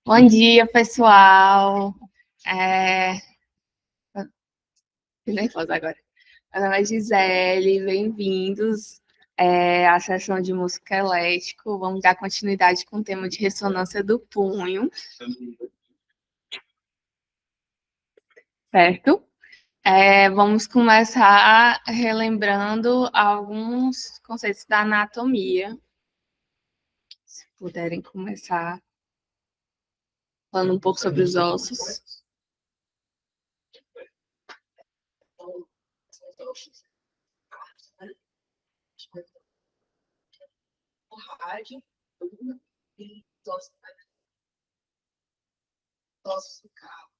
Bom dia, pessoal. É... Tô nervosa agora. Meu nome é Gisele, bem-vindos à sessão de música elétrico. Vamos dar continuidade com o tema de ressonância do punho, certo? Vamos começar relembrando alguns conceitos da anatomia. Se puderem começar falando um pouco sobre os ossos. O rádio e ossos do carro.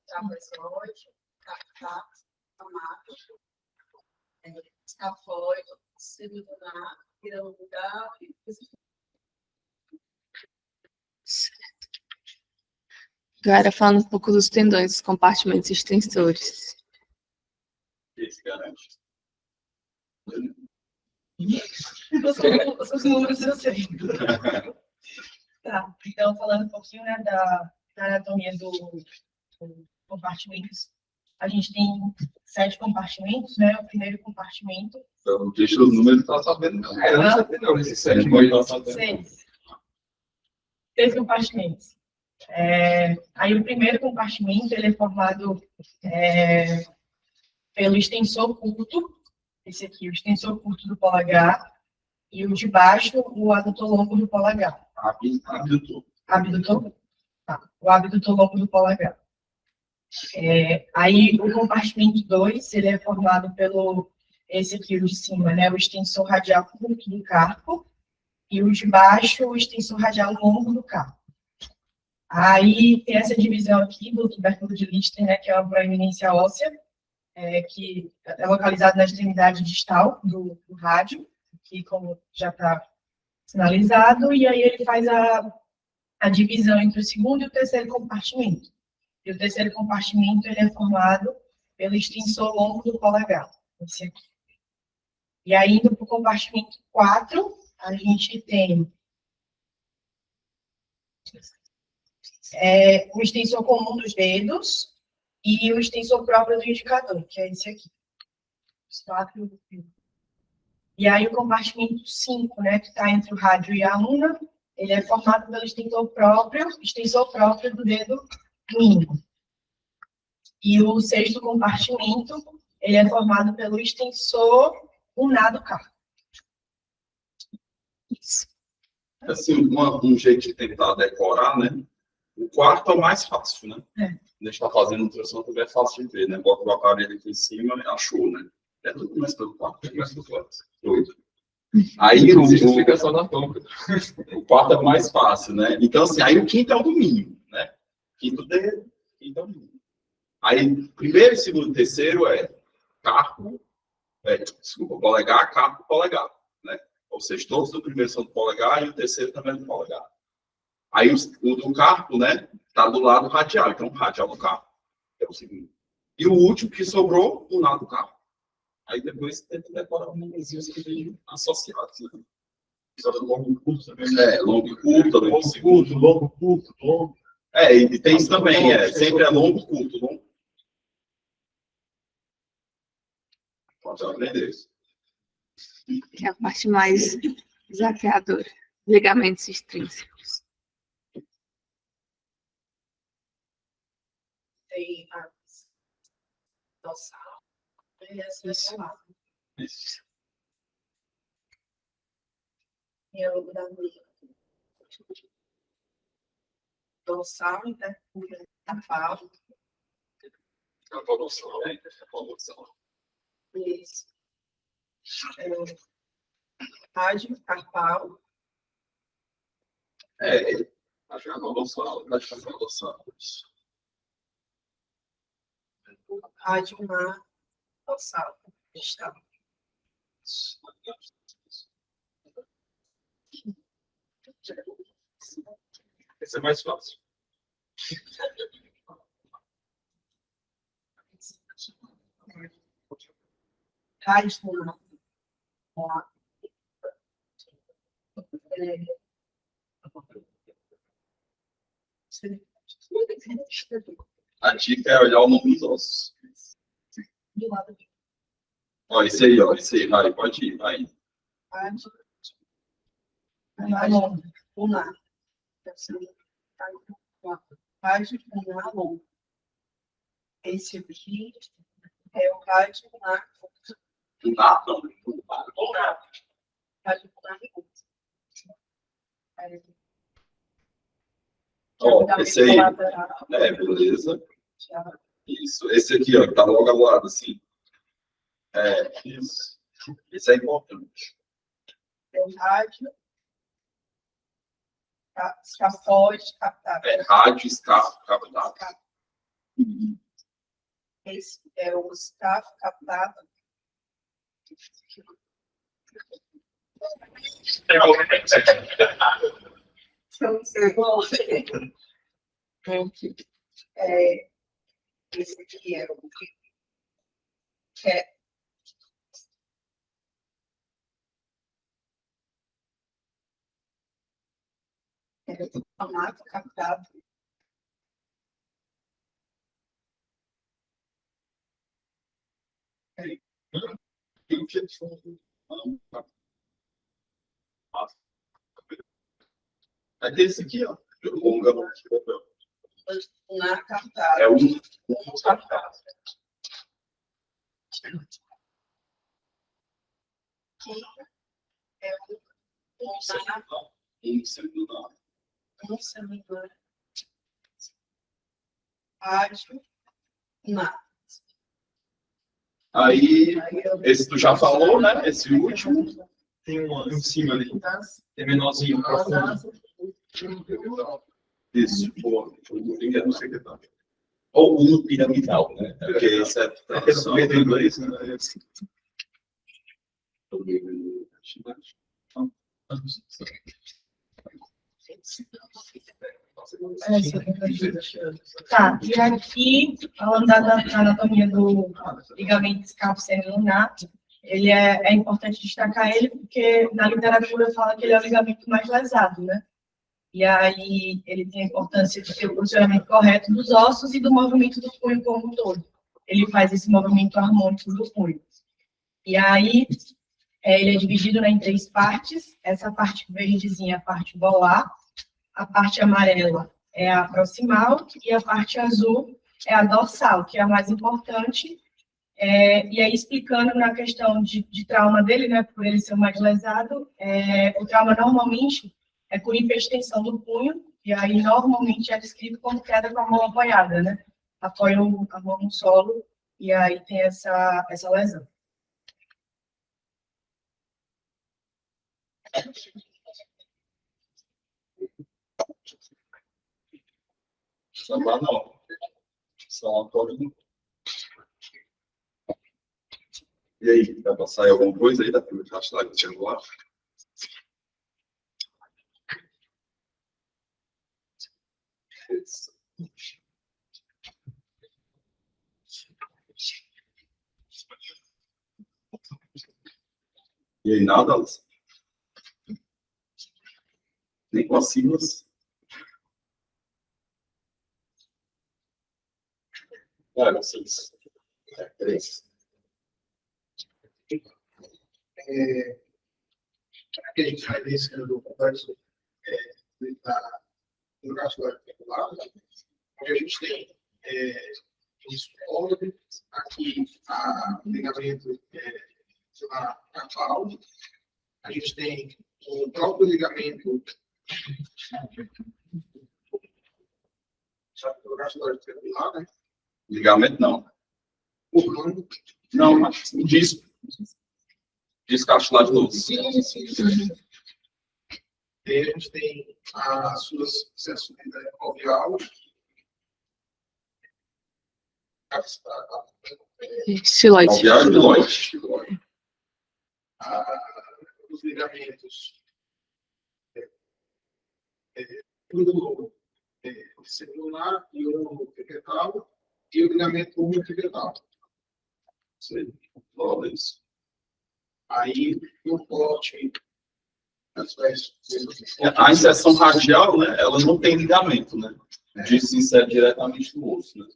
Trapezoide, carcaça, amato, escafoide, celular, piramidal e agora falando um pouco dos tendões, dos compartimentos extensores. Esse garante. Os números eu sei. Tá, então falando um pouquinho, né, da anatomia dos compartimentos. A gente tem 7 compartimentos, né? O primeiro compartimento. Então, deixa os números, não está sabendo, não. Eu não sabia, não. Esses 7 pode estar sabendo. 6 compartimentos. Aí o primeiro compartimento, ele é formado pelo extensor curto, esse aqui, o extensor curto do polegar, e o de baixo, o adutor longo do polegar. Abdutor? Tá. O abdutor longo do polegar. Aí o compartimento 2, ele é formado pelo, esse aqui, o de cima, né, o extensor radial curto do carpo, e o de baixo, o extensor radial longo do carpo. Aí tem essa divisão aqui do tubérculo de Lister, né, que é uma proeminência óssea, que é localizado na extremidade distal do rádio, que como já está sinalizado, e aí ele faz a divisão entre o segundo e o terceiro compartimento. E o terceiro compartimento ele é formado pelo extensor longo do polegar, esse aqui. E aí, indo para o compartimento 4, a gente tem o extensor comum dos dedos e o extensor próprio do indicador, que é esse aqui. Os 4. E aí, o compartimento 5, né, que está entre o rádio e a una, ele é formado pelo extensor próprio do dedo mínimo. E o sexto compartimento, ele é formado pelo extensor ulnar do carpo. Assim, um jeito de tentar decorar, né? O quarto é o mais fácil, né? A gente está fazendo nutrição também é fácil de ver, né? Bota o aparelho aqui em cima, achou, né? Tudo começa pelo quarto, começa pelo quarto. 8. Aí não existe explicação na tomba. O quarto é o mais fácil, né? Então, assim, aí o quinto é o do mínimo, né? Quinto dedo, quinto é o mínimo. Aí, primeiro, segundo, terceiro é carpo, polegar, carpo, polegar, né? Ou seja, todos do primeiro são do polegar e o terceiro também é do polegar. Aí o do carpo, né, tá do lado radial, então radial do carpo, é o segundo. E o último que sobrou, do lado do carpo. Aí depois tenta decorar um númerozinho que vem associados, né? Longo e curto também. Longo e curto, longo, curto, longo. E tem isso também, sempre é longo, curto, longo. Pode aprender isso. Que é a parte mais desafiadora. Ligamentos extrínsecos. Tem a dorsal e essa é isso. E o da dorsal, intercarpal. Carpal. Isso. Rádio, carpal. Acho que é a dorsal. Rádio, mar, dorsal. Está. Esse é mais fácil. Rádio, A dica é olhar o nome dos ossos. Do lado de Ó, esse aí, ó. Esse aí, vai, pode ir, vai. rádio, marrom, lunar. Rádio lunar longo. Esse aqui é o rádio lunar. Lunar, não. Lunar. Rádio lunar longo. Ó, esse aí. É, beleza. Isso. Esse aqui, ó, que tá logo ao lado, assim. É, isso. Esse é importante. É o rádio. Escafóide captado. É, rádio, escafo, captado. Esse é o escafo captado. Esse aqui é o formato captado. Aí tem esse aqui, ó. Lunar captado. É o captado. Aqui é o lunar. Um semilunar. Rádio lunar. Aí, esse tu já falou, né? Esse último. Tem uma em cima ali. É menorzinho, profundo. Isso, boa. Eu não sei o que tá. Ou um piramidal, né? Porque isso é tradução. Meio do inglês, né? Tá, e aqui, falando da anatomia do ligamento escafo semilunar, ele é importante destacar ele porque na literatura fala que ele é o ligamento mais lesado, né? E aí ele tem a importância de ter o posicionamento correto dos ossos e do movimento do punho como um todo. Ele faz esse movimento harmônico do punho. E aí ele é dividido, né, em 3 partes. Essa parte verdezinha é a parte volar, a parte amarela é a proximal e a parte azul é a dorsal, que é a mais importante. E aí, explicando na questão de trauma dele, né, por ele ser o mais lesado, o trauma normalmente é por hiperextensão do punho, e aí normalmente é descrito como queda com a mão apoiada, né? Apoia a mão no solo, e aí tem essa lesão. Samba não. Só todo. E aí, vai passar aí alguma coisa aí da primeira caixa que tinha agora? E aí, nada, Alice? Nem com as siglas. Vocês. 3. Que a gente faz isso no complexo do gasto articular, onde a gente tem isso aqui o ligamento caudal, a gente tem o próprio ligamento do gasto articular, né? Ligamento não. Pulando. Não, mas disco. Descartilaginos. Sim. E a gente tem as suas sessões alveolar. Xiloide. Alveolar. Os ligamentos do celular e o vegetal e o ligamento vegetal. Sei. Olha isso. Aí, no corte A inserção radial, né, ela não tem ligamento, né? Disso se insere diretamente no osso, né?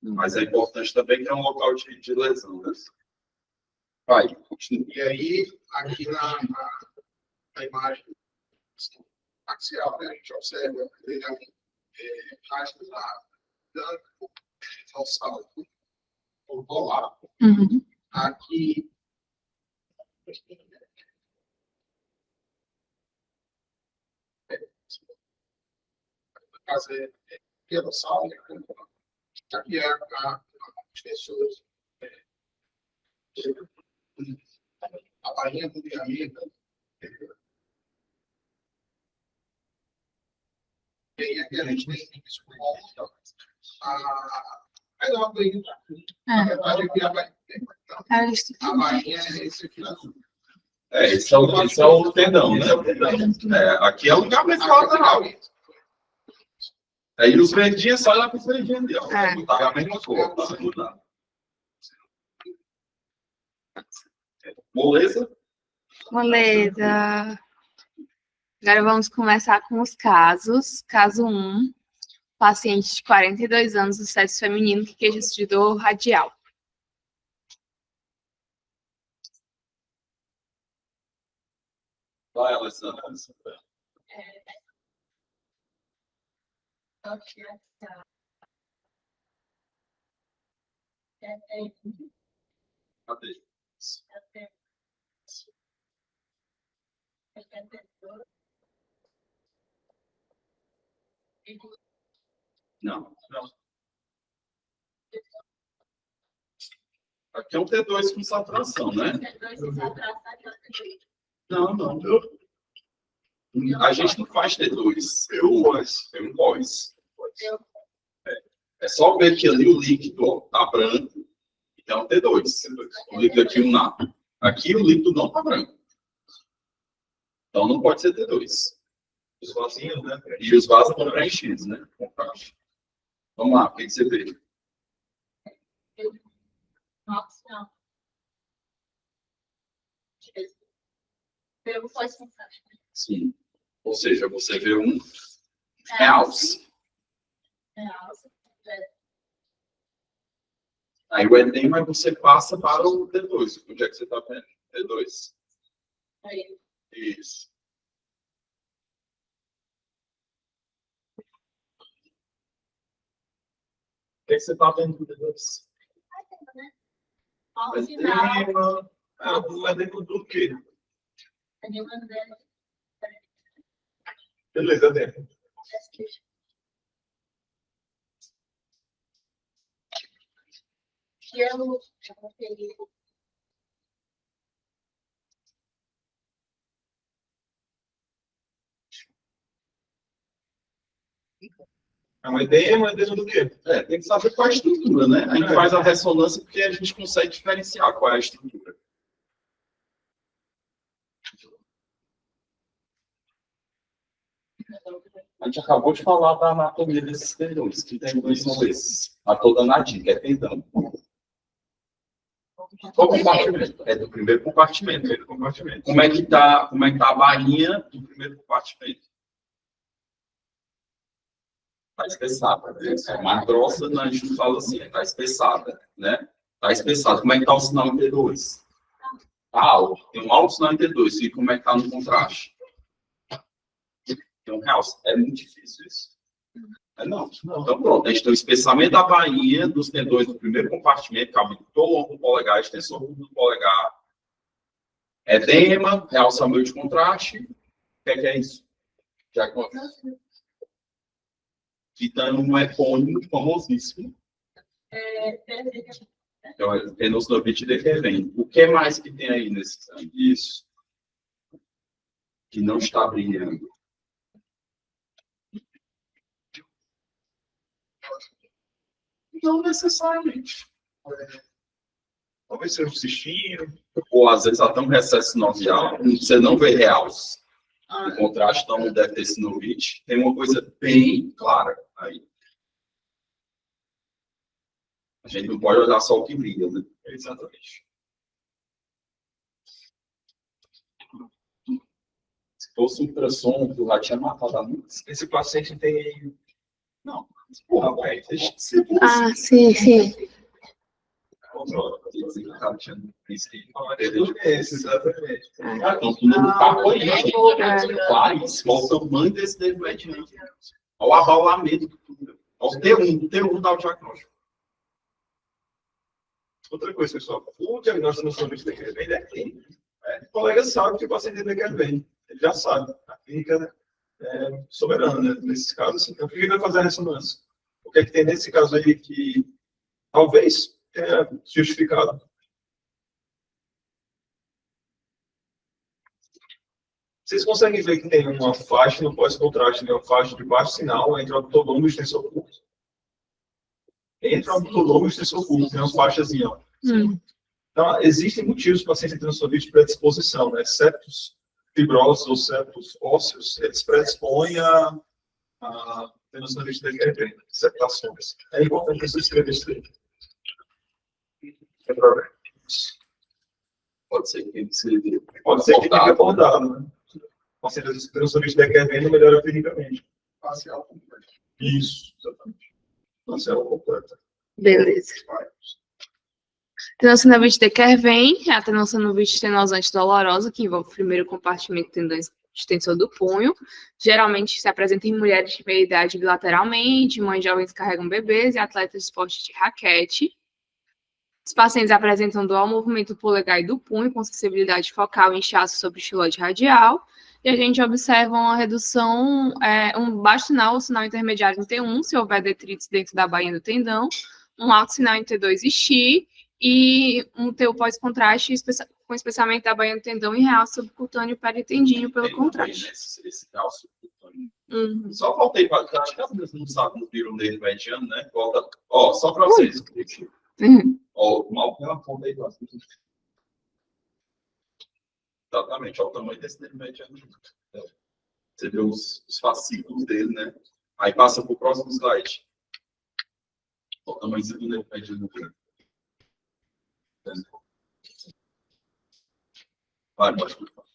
Mas é importante também que é um local de lesão, né? Vai, continua. E aí, aqui na imagem axial, né, a gente observa rastros lá, branco, ao salto, ou polar. Uhum. Aqui, fazer pelo salto, aqui é as pessoas, a bainha do ligamento, e aí aqui a gente tem a melhor bainha para aqui. Na verdade, aqui a bainha é esse aqui azul. Esse é o tendão, né? Aqui é o ligamento lateral. Aí os verdinhos só lá para o verdinho ali, ó. Tá a mesma cor, tá mudando. Moleza? Beleza. Agora vamos começar com os casos. Caso 1, paciente de 42 anos do sexo feminino que queixa de dor radial. Vai, Alessandra. Cadê? Não. Aqui é um T2 com saturação, né? Não. A gente não faz T2. É um pós. É só ver que ali o líquido ó, tá branco. Então é um T2. O líquido aqui um nato. Aqui o líquido não tá branco. Então não pode ser T2. Os vasinhos, né? E os vasos estão preenchidos, né? Vamos lá, o que você vê? Não. Pelo pós-mensagem. Sim. Ou seja, você vê um realce. Aí o edema você passa para o T2. Onde é que você está vendo? T2. Aí. Isso. O que é que você está vendo do T2? Ao final, Edema. O edema do quê? Beleza, edema. A edema do quê? Tem que saber qual é a estrutura, né? A gente faz a ressonância porque a gente consegue diferenciar qual é a estrutura. A gente acabou de falar da anatomia desses tendões. Que tendões são esses? A toda nadinha, que é tendão. Qual compartimento? É do primeiro compartimento. Como é que tá a bainha do primeiro compartimento? Está espessada. É mais grossa, a gente não fala assim, está espessada, né? Está espessada. Como é que está o sinal em T2? Tá alto. Tem um alto sinal em T2. E como é que está no contraste? Tem um realce. É muito difícil isso. Não. Então, pronto. A gente tem o espessamento da bainha dos tendões do primeiro compartimento, que é o longo do polegar, extensor do polegar. Edema, realçamento de contraste. O que é isso? Já acontece. Titânio um epônimo famosíssimo. Então, é tenosynovite defervente. O que mais que tem aí nesse sangue? Isso. Que não está brilhando. Não necessariamente. Talvez seja um cistinho. Ou às vezes até um recesso sinovial. Você não vê realce. O contraste não deve ter sinovite. Tem uma coisa bem clara aí. A gente não pode olhar só o que brilha, né? Exatamente. fosse ultrassom, que já tinha matado a luz. Esse paciente tem. Não, porra, velho, deixa de ser Ah, sim, sim. Exatamente. Então, tu não tá apoiando. Claro, olha o tamanho desse dedo mediano. Olha o abalamento. Olha o T1 dá o diagnóstico. Outra coisa, pessoal, o diagnóstico no transtorno de Kerben é clínico. O colega sabe que o paciente tem Kerben. Ele já sabe. A clínica é soberana, né? Nesses casos, assim. Então, por que ele vai fazer a ressonância? O que é que tem nesse caso aí que talvez tenha justificado? Vocês conseguem ver que tem uma faixa no pós-contraste, né? Uma faixa de baixo sinal entre o abdômen e o extensor curto. Entre o abdômen e o extensor curto, tem uma faixazinha. Ó. Então, existem motivos para o paciente ter transtorno de predisposição, né? Septos fibrosos ou septos ósseos, eles predispõem a transtorno de Kerben, septações. É importante que você escreva isso aí. Sem problema. Pode ser que Tenha reportado, né? O paciente de transtorno de Kerben não melhora clinicamente. Parcial completo. Isso, exatamente. Parcial completo. Beleza. Tenosynovite de Kerben é a tenosynovite estenosante dolorosa, que envolve o primeiro compartimento do tendão extensor do punho. Geralmente se apresenta em mulheres de meia idade bilateralmente, mães jovens que carregam bebês e atletas de esporte de raquete. Os pacientes apresentam dual movimento do polegar e do punho, com sensibilidade focal e inchaço sobre o xiloide radial. E a gente observa uma redução, um baixo sinal ou sinal intermediário em T1, se houver detritos dentro da bainha do tendão, um alto sinal em T2 e X, e um TU pós-contraste com especiamento da bainha do tendão e real subcutâneo peritendíneo pelo contraste. Esse real subcutâneo. Só voltei para acho que as pessoas não sabem no piro dele mediano, né? Volta. Ó, só para vocês. Ó, mal pela ponta aí, exatamente, olha o tamanho desse dedo mediano. Você vê os fascículos dele, né? Aí passa para o próximo slide. Olha o tamanho do dedo mediano. Vai, pode continuar.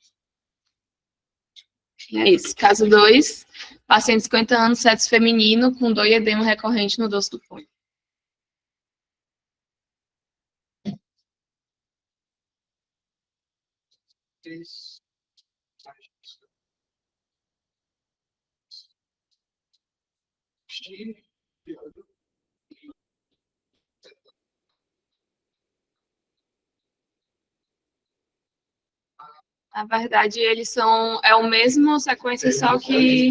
É isso. Caso 2, paciente de 50 anos, sexo feminino, com dor e edema recorrente no dorso do punho. Na verdade, eles são... É o mesmo sequência, só que...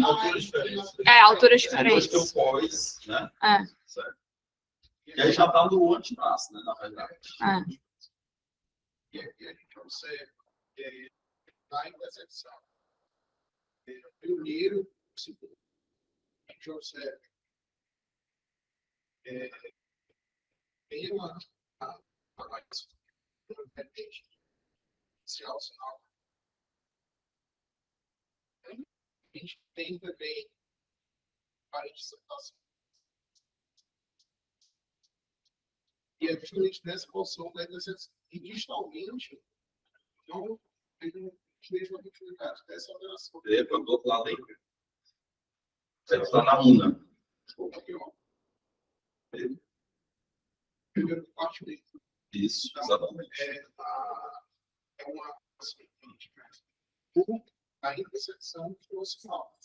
alturas diferentes. Dois pós, né? Certo. E aí já está no antebraço, né? Na verdade. E a gente observa na interseção. Primeiro, segundo. A gente observa. Tem uma repente inicial sinal. A gente tem também parede septação. E é justamente nessa posição da interseção. E distalmente, então, tem mesmo a dificuldade dessa alteração. Epa, do outro lado aí. Você está na una. Aqui, ó. Primeiro compartimento. Isso, exatamente. É uma a interseção proximal.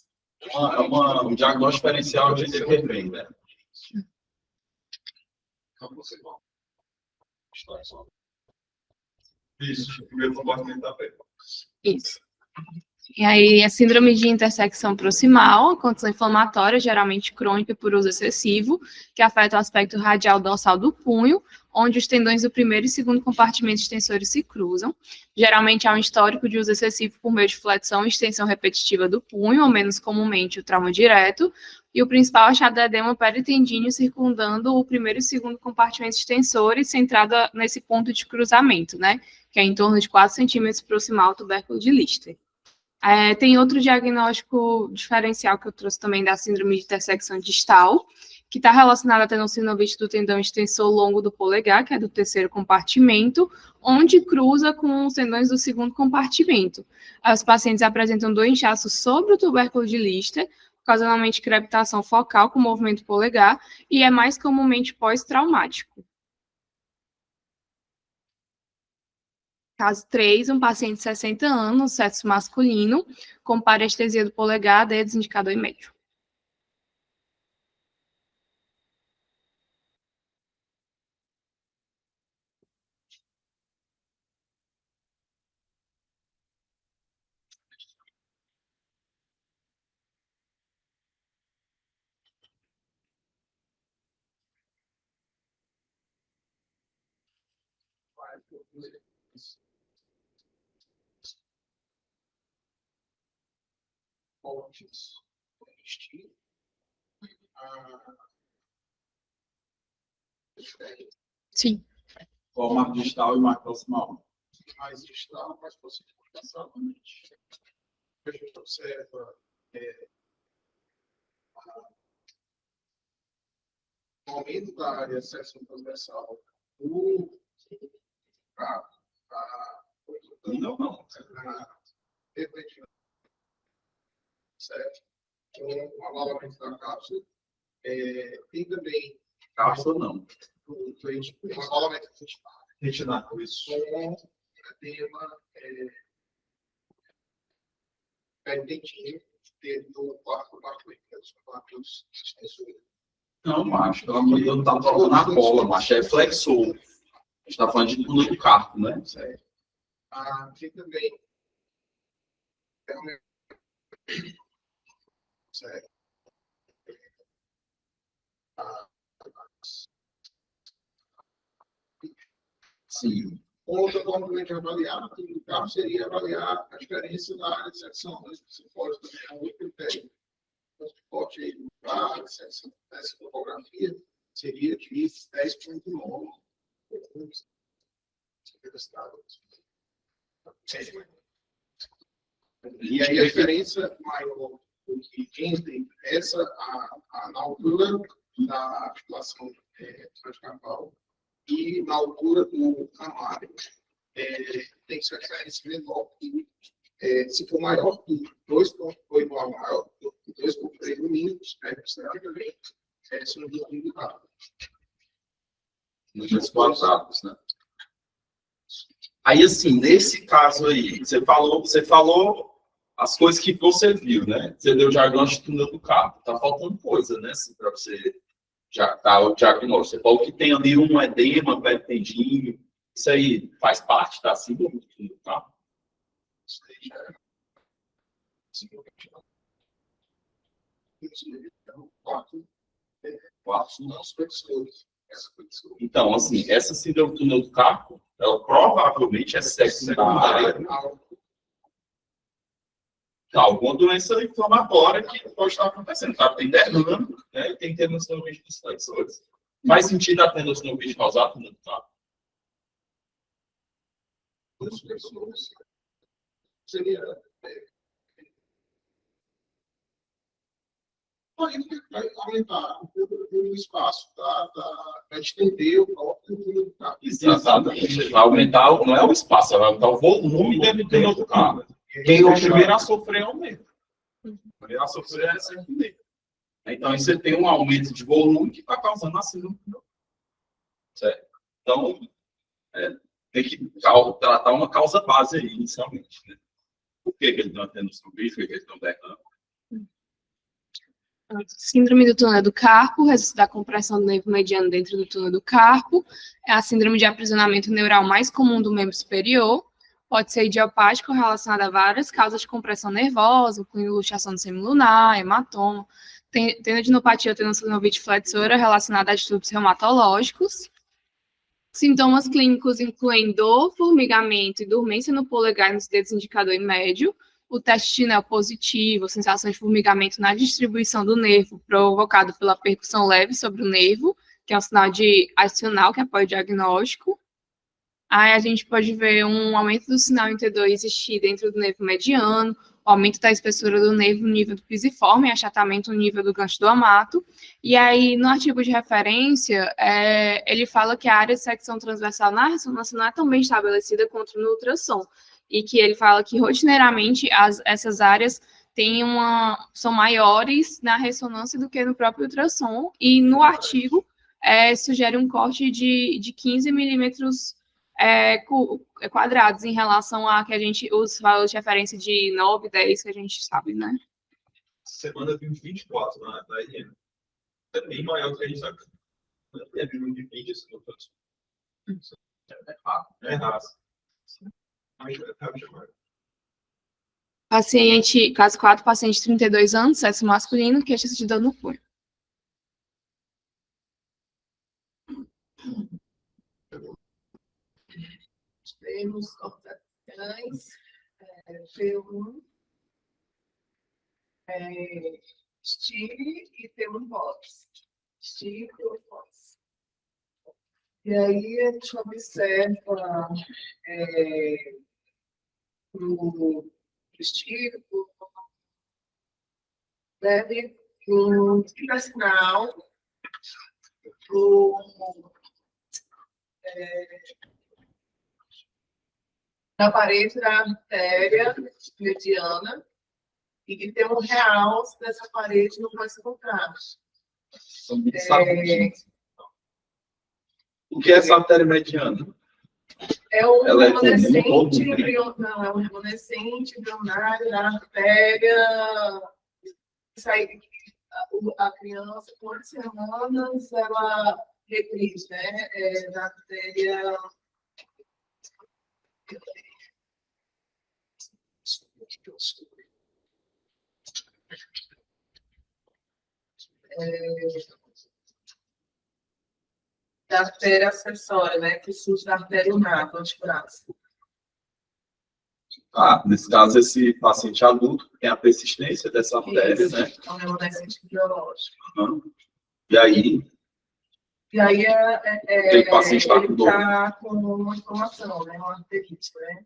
Um diagnóstico diferencial de Kerben, né? Então, você vai. Isso, o primeiro compartimento da pele. Isso. E aí, a síndrome de intersecção proximal, condição inflamatória, geralmente crônica por uso excessivo, que afeta o aspecto radial dorsal do punho, onde os tendões do primeiro e segundo compartimento extensores se cruzam. Geralmente há um histórico de uso excessivo por meio de flexão e extensão repetitiva do punho, ou menos comumente o trauma direto, e o principal achado é edema peritendíneo circundando o primeiro e segundo compartimento extensores, centrado nesse ponto de cruzamento, né, que é em torno de 4 centímetros proximal ao tubérculo de Lister. Tem outro diagnóstico diferencial que eu trouxe também da síndrome de intersecção distal, que está relacionada à tendinossinovite do tendão extensor longo do polegar, que é do terceiro compartimento, onde cruza com os tendões do segundo compartimento. Os pacientes apresentam dor e inchaço sobre o tubérculo de Lister, ocasionalmente crepitação focal com movimento polegar, e é mais comumente pós-traumático. Caso 3, um paciente de 60 anos, sexo masculino, com parestesia do polegar, dedos, indicador e médio. Sim. Qual marco distal e marco proximal? Mais distal, mais possível exatamente. A gente observa o aumento da área seção transversal do Não. certo? Com o alagamento da cápsula. Tem também Cápsula não. o alagamento Retinar isso. com edema pendentinho do quarto compartimento, dos compartimentos extensores. Não, macho. Pelo amor de Deus, não tá falando na cola, macho. É flexor. A gente tá falando de túnel do carpo, né? Certo. Tem também. Certo. Sim. Outra forma de avaliar o túnel do carpo seria avaliar a diferença da área de secção. Você pode também é um outro critério. O suporte aí da área de secção dessa topografia seria de 10,9. E aí a diferença maior do que entre essa, na altura da articulação transcarpal e na altura do camário, tem que ser a diferença menor que, se for maior que 2,8 ou maior que 2,3 no mínimo, também se não for indicado. Nos quadrados, né? Aí, assim, nesse caso aí, você falou as coisas que você viu, né? Você deu o diagnóstico de túnel do carpo. Tá faltando coisa, né? Assim, para você já dar o diagnóstico. Você falou que tem ali um edema, tendinho. Isso aí faz parte da síndrome do túnel do carpo? Isso aí já é. Então, assim, essa síndrome do túnel do carpo, ela provavelmente é secundária a alguma doença inflamatória que pode estar acontecendo. Tá? Tem derrame, né? E tem tendinossinovite dos flexores. Faz sentido a tendinossinovite causar túnel do carpo? Seria vai aumentar o espaço para estender o próprio túnel do carpo. Exatamente. Vai aumentar, não é o espaço, vai aumentar o volume dentro do túnel do carpo. Quem é o primeiro a sofrer é o meio. O primeiro a sofrer é sempre o meio. Então, aí você tem um aumento de volume que está causando a síndrome do certo? Então, tem que tratar uma causa base aí, inicialmente. Né? Por que ele está tendo subir? Por que ele está derrando? Síndrome do túnel do carpo, resultado da compressão do nervo mediano dentro do túnel do carpo. É a síndrome de aprisionamento neural mais comum do membro superior. Pode ser idiopático, relacionado a várias causas de compressão nervosa, incluindo luxação do semilunar, hematoma, tendinopatia ou tendinossinovite flexora relacionada a distúrbios reumatológicos. Sintomas clínicos incluem dor, formigamento e dormência no polegar e nos dedos indicador e médio. O teste de Snell positivo, sensação de formigamento na distribuição do nervo, provocado pela percussão leve sobre o nervo, que é um sinal adicional que apoia o diagnóstico. Aí a gente pode ver um aumento do sinal em T2 existir dentro do nervo mediano, aumento da espessura do nervo no nível do pisiforme, achatamento no nível do gancho do amato. E aí, no artigo de referência, ele fala que a área de secção transversal na ressonância não é tão bem estabelecida quanto no ultrassom, e que ele fala que, rotineiramente, essas áreas são maiores na ressonância do que no próprio ultrassom, e no artigo sugere um corte de 15 milímetros quadrados em relação a os valores de referência de 9, 10 que a gente sabe, né? Semana 24 na IEM. É bem maior do que a gente sabe. É de 20 esse ultrassom. É raça. Mas é rápido. Paciente, caso 4, paciente de 32 anos, sexo masculino, queixa de dor no punho. Temos contações, P1, Stile e P1 Box. Stile e P1 Box. E aí a gente observa o Stile, deve um sinal na parede da artéria mediana e que tem um realce dessa parede no pós-contraste. O que é essa artéria mediana? É um Ela é remanescente comum, não, é um remanescente embrionário da artéria. Isso aí, a criança, com 8 semanas, ela regride, né? Da artéria. Da artéria acessória, né? Que surge da artéria ulnar, do antebraço. Nesse caso, esse paciente adulto tem a persistência dessa artéria, né? É um remanescente biológico. E aí, Ele paciente está com dor. está com uma inflamação, né? Uma arterite, né?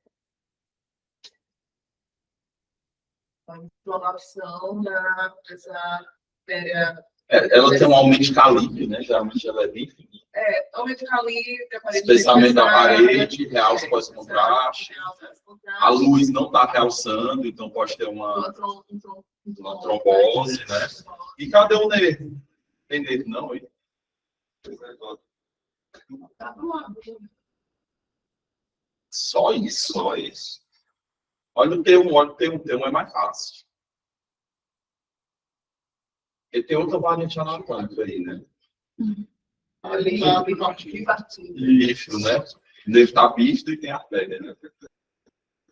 Uma inflamação dessa artéria. Ela tem um aumento de calibre, né? Geralmente ela é bem fininha. Aumento de calibre, Especialmente da parede, realce pós-contraste. A luz não está realçando, então pode ter uma trombose, né? E cadê o nervo? Tem nervo não, hein? Só isso, só isso. Olha o T1 é mais fácil. Porque tem outra variante anatômica aí, né? Ali, Isso, né? O nervo está visto e tem artéria, né?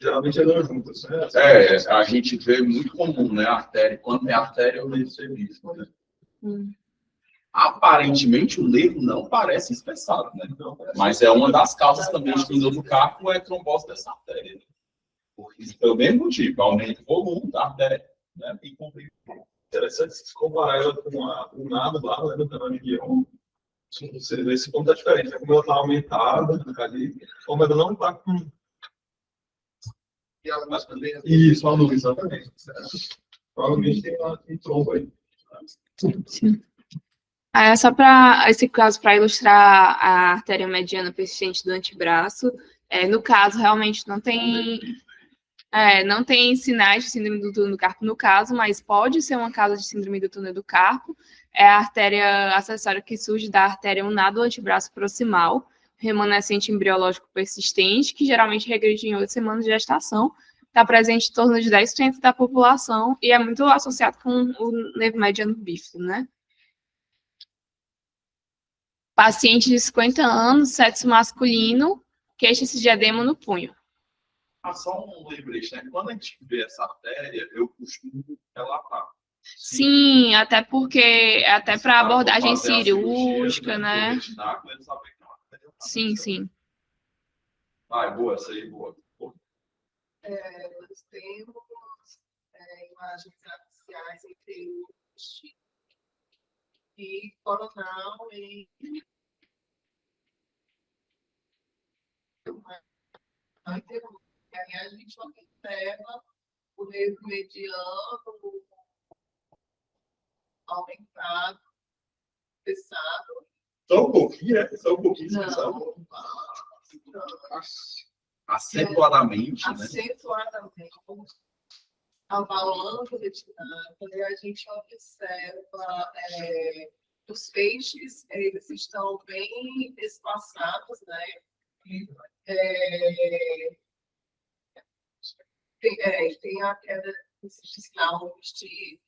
Geralmente elas juntas, né? A gente vê muito comum, né? A artéria. Quando tem artéria, o nervo ser visto, né? Aparentemente, o nervo não parece espessado, né? Mas é uma das causas também de dor do carpo, é a trombose dessa artéria. Né? Porque pelo mesmo motivo, aumenta o volume da artéria, né? E comprime. Interessante se comparar ela com o nado lá, né? Do canal de Guion. Você vê se como está diferente, né? Como ela está aumentada, ali, como ela não está com. E a luz também. Isso, a luz, exatamente. Provavelmente tem um trombo aí. Sim. Só para esse caso, para ilustrar a artéria mediana persistente do antebraço, no caso, realmente não tem sinais de síndrome do túnel do carpo no caso, mas pode ser uma causa de síndrome do túnel do carpo. É a artéria acessória que surge da artéria ulnar do antebraço proximal, remanescente embriológico persistente, que geralmente regride em 8 semanas de gestação, está presente em torno de 10% da população e é muito associado com o nervo mediano bífido, né? Paciente de 50 anos, sexo masculino, queixa-se de edema no punho. Só um lembrete, né? Quando a gente vê essa artéria, eu costumo relatar. Sim, até para abordagem cirúrgica, né? Sim, sim. Boa, essa aí, boa. Nós temos imagens axiais em T1 e coronal em aí a gente observa o nervo mediano aumentado, pesado. Só um pouquinho, Só um pouquinho, Não. sabe? Não. Acentuadamente, né? Acentuadamente. Abalando o retináculo, e a gente observa os feixes, eles estão bem espaçados, né? Tem a queda desses alvos de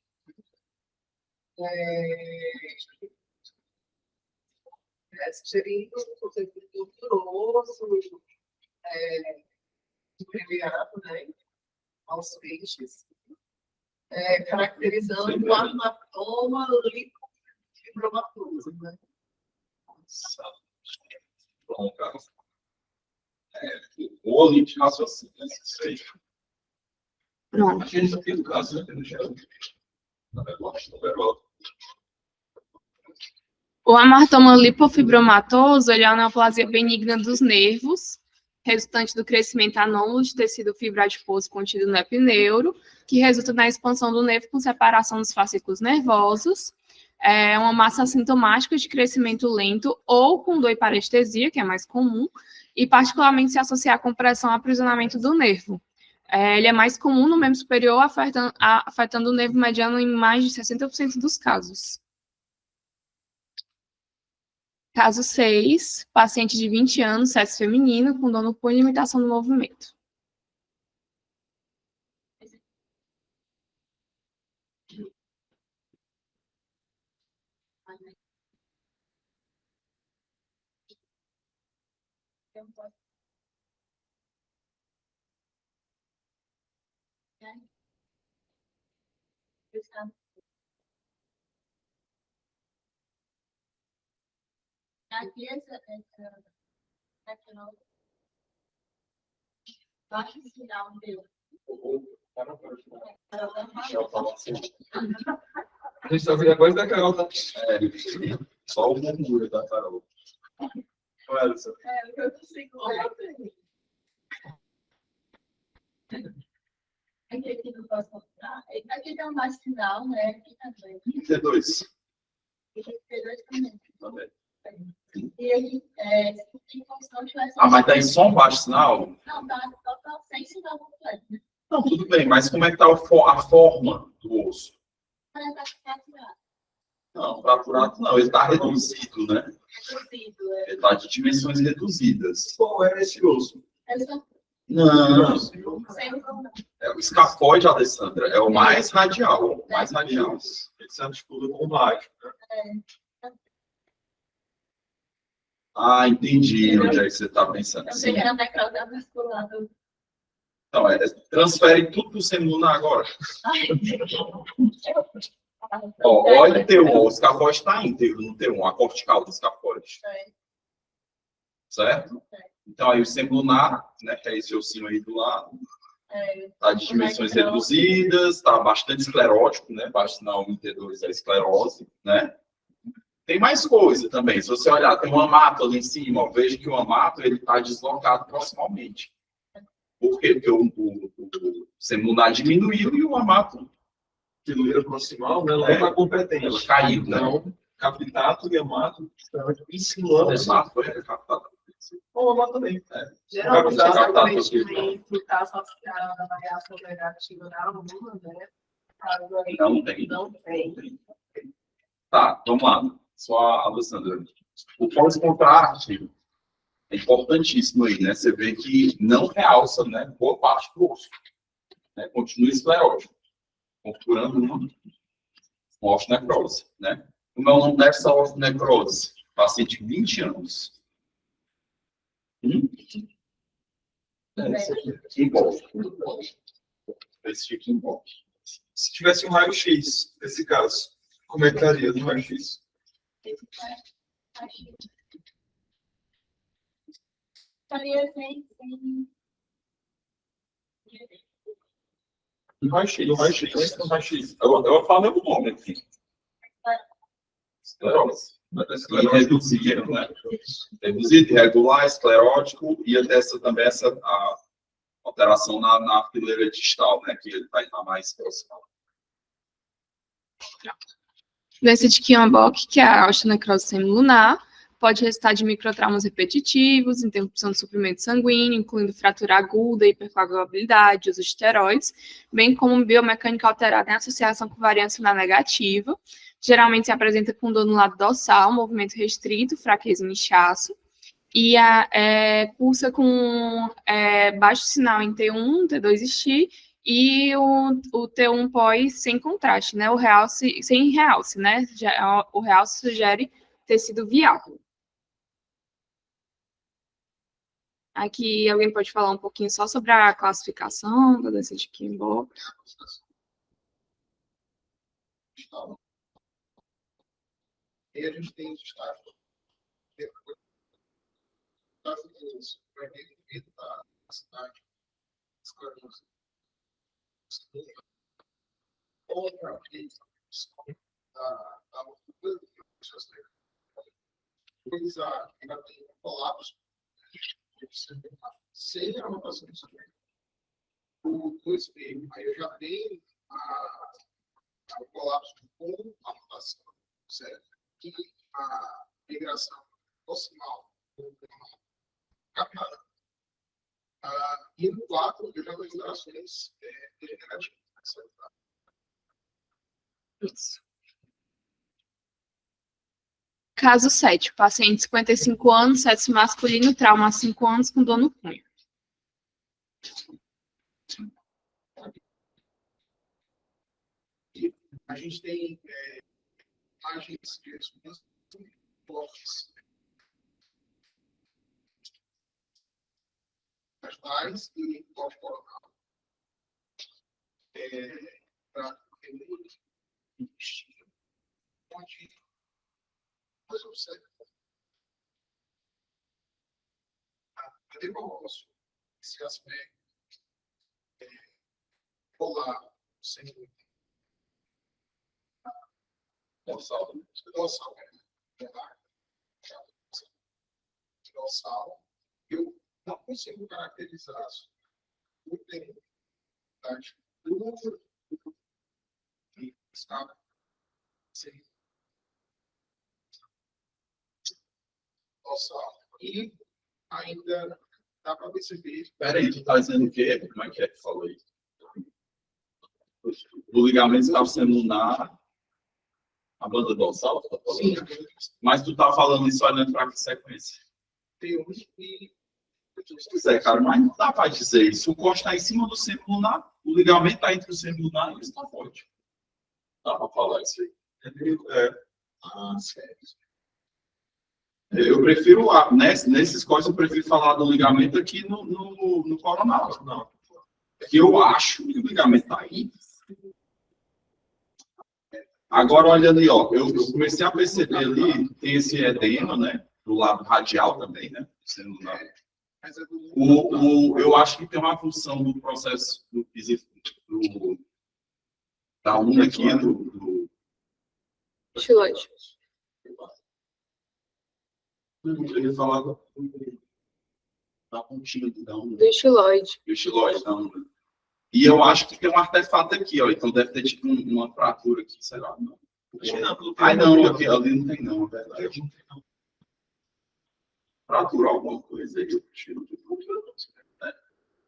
gorduroso, brilhado, né? Aos feixes, caracterizando o hematoma lipofibromatoso, né? Bom, cara. Boa linha de raciocínio, né? Isso aí. Pronto. A gente já tem o caso, né? O hematoma lipofibromatoso ele é uma neoplasia benigna dos nervos, resultante do crescimento anômalo de tecido fibroadiposo contido no epineuro, que resulta na expansão do nervo com separação dos fascículos nervosos. É uma massa assintomática de crescimento lento ou com dor e parestesia, que é mais comum, e particularmente se associar com pressão e aprisionamento do nervo. Ele é mais comum no membro superior, afetando o nervo mediano em mais de 60% dos casos. Caso 6, paciente de 20 anos, sexo feminino, com dor no punho e limitação do movimento. Aqui baixa o sinal dele. A gente tá vendo a coisa da Carol, tá? Só o murmúrio da Carol. Olha só. Eu consigo Aqui não posso mostrar. Aqui tem um vacinal, né? Aqui também. 32. E tem que ter dois também. Também. E aí, tem como se não tivesse. Ah, mas tá em som baixo sinal? Não, tá sem sinal completo, né? Não, tudo bem, mas como é que tá a forma do osso? Parece que tá fraturado. Não, fraturado não, ele tá reduzido, né? Reduzido, Ele tá de dimensões reduzidas. Qual é esse osso? Eles estão Não, sem o é o escafoide, Alessandra, é o mais radial, o mais radial. Ele se articula com o mágico, né? Ah, entendi onde é que você tá pensando. Eu sei Sim. que era necrose vascular. Então, transfere tudo pro semilunar agora. Ó, olha o T1, o escafoide está íntegro no T1, a cortical do escafoide. Certo? Então, aí o semilunar, né, que é esse ossinho aí do lado, está de dimensões reduzidas, está bastante esclerótico, né, baixo sinal T2 é esclerose, né. Tem mais coisa também, se você olhar, tem um amato ali em cima, ó, veja que o amato está deslocado proximalmente. Por quê? Porque o semilunar diminuiu e o amato Fileira proximal, né? Ela não está competente. ela caiu, né? Então, capitato e amato estão insinuando. O amato foi recaptado. O amato também. Geralmente, Capitado, esse captado, preenchimento está associado à variação negativa da aluna, né? Não tem. Não tem. Tá, vamos lá. Só a Alessandra. O pós-contraste é importantíssimo aí, né? Você vê que não realça, né? Boa parte do osso. Né? Continua esclerótico. Configurando uma osteonecrose, né? Como é o nome dessa osteonecrose? Paciente de 20 anos. Envolve. Esse aqui envolve. Se tivesse um raio-x, nesse caso, como é que estaria no raio-x? Estaria sem. No raio-x, no raio-x. Eu falo o nome aqui. Esclerose. E reduzido, né? Reduzido, irregular, esclerótico, e essa também, alteração na fileira distal, né? Que ele vai estar mais próximo. Doença de Kienbock, que é a osteonecrose semilunar, pode resultar de microtraumas repetitivos, interrupção do suprimento sanguíneo, incluindo fratura aguda, hipercoagulabilidade, uso de esteroides, bem como biomecânica alterada em associação com variância na negativa. Geralmente se apresenta com dor no lado dorsal, movimento restrito, fraqueza e inchaço, e cursa com baixo sinal em T1, T2 e X, e o T1 pós sem contraste, né? O realce, sem realce, né? O realce sugere tecido viável. Aqui alguém pode falar um pouquinho só sobre a classificação da doença de Kienbock. E a gente tem os estágios. Da cidade, outra vez, da loucura que pessoas têm. Eles ainda têm colapso sem a anotação disso também. O espelho, aí eu já tenho o colapso com a anotação, certo? E a migração proximal captada. E no 4, eu já tenho alterações degenerativas. Isso. Caso 7, paciente de 55 anos, sexo masculino, trauma há 5 anos, com dor no punho. A gente tem imagens de respostas fortes. As e pós-coronal. Para remover o intestino, onde nós observamos a democracia, esse aspecto polar, sem dorsal, eu não consigo caracterizar o tempo do estado sem dorsal. E ainda dá para perceber. Peraí, tu tá dizendo o quê? Como é que falou isso? O ligamento estava sendo na a banda dorsal? Tá falando? Sim, mas tu tá falando isso olhando para que sequência? tem um e Pois é, cara, mas não dá para dizer isso. O corte está em cima do símbolo lunar, o ligamento está entre o símbolo lunar e o estafoide. Dá para falar isso aí. sério. Eu prefiro, nesses cortes, eu prefiro falar do ligamento aqui no coronal. Não. Porque eu acho que o ligamento está aí. Agora, olha ali, ó, eu comecei a perceber ali, tem esse edema, né? Do lado radial também, né? Eu acho que tem uma função do processo da onda aqui, do Estiloide. Eu ia falar da pontinha da onda. Do estiloide. Do estiloide da onda. E eu acho que tem um artefato aqui, ó. Então deve ter tipo uma fratura aqui, sei lá. Não. Ai, não, aqui, ali não tem não, é verdade. Fratura alguma coisa aí, eu tiro do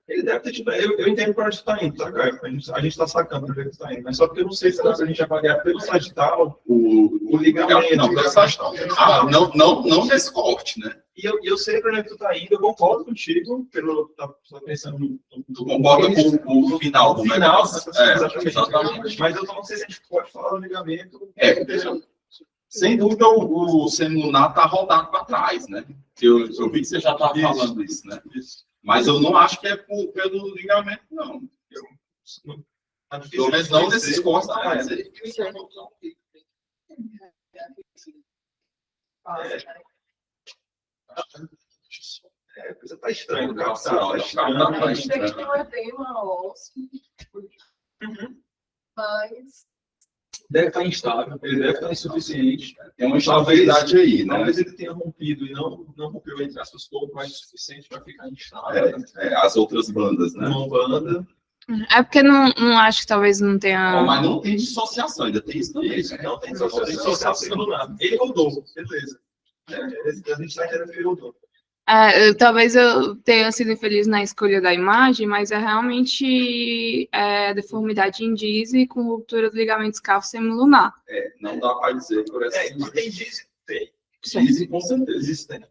Ele deve ter tido. Eu entendo para onde está indo, tá, Caio? A gente está sacando para onde está indo. Mas só porque eu não sei se a gente avaliar pelo sagital o ligamento. Não, pelo sagital. Não desse corte, né? E eu sei para onde tu está indo, eu concordo contigo, pelo tá pensando no. Tu concorda com o final do final, negócio? Exatamente. Mas eu não sei se a gente pode falar do ligamento. Sem dúvida, o semilunar está rodado para trás, né? Eu vi que você já estava falando isso, né? Mas eu não acho que é pelo ligamento, não. Pelo menos não desses cortes da mais aí. Coisa tá estranha, cara. A gente tem que ter um edema ósseo, mas Deve estar instável, ele deve estar insuficiente. Tem uma instabilidade aí, né? Talvez ele tenha rompido e não rompeu entre aspas pouco, mas o suficiente para ficar instável. As outras bandas, né? Uma banda. É porque não acho que talvez não tenha. Mas não tem dissociação, ainda tem isso também. Isso, não tem dissociação do nada. Ele rodou, beleza. A gente está querendo que ele rodou. Talvez eu tenha sido infeliz na escolha da imagem, mas é realmente deformidade em Dizzy com ruptura do ligamento escáfo semilunar. Não dá para dizer por essa imagem. Tem Dizzy? Tem. Dizzy, com certeza. Existem.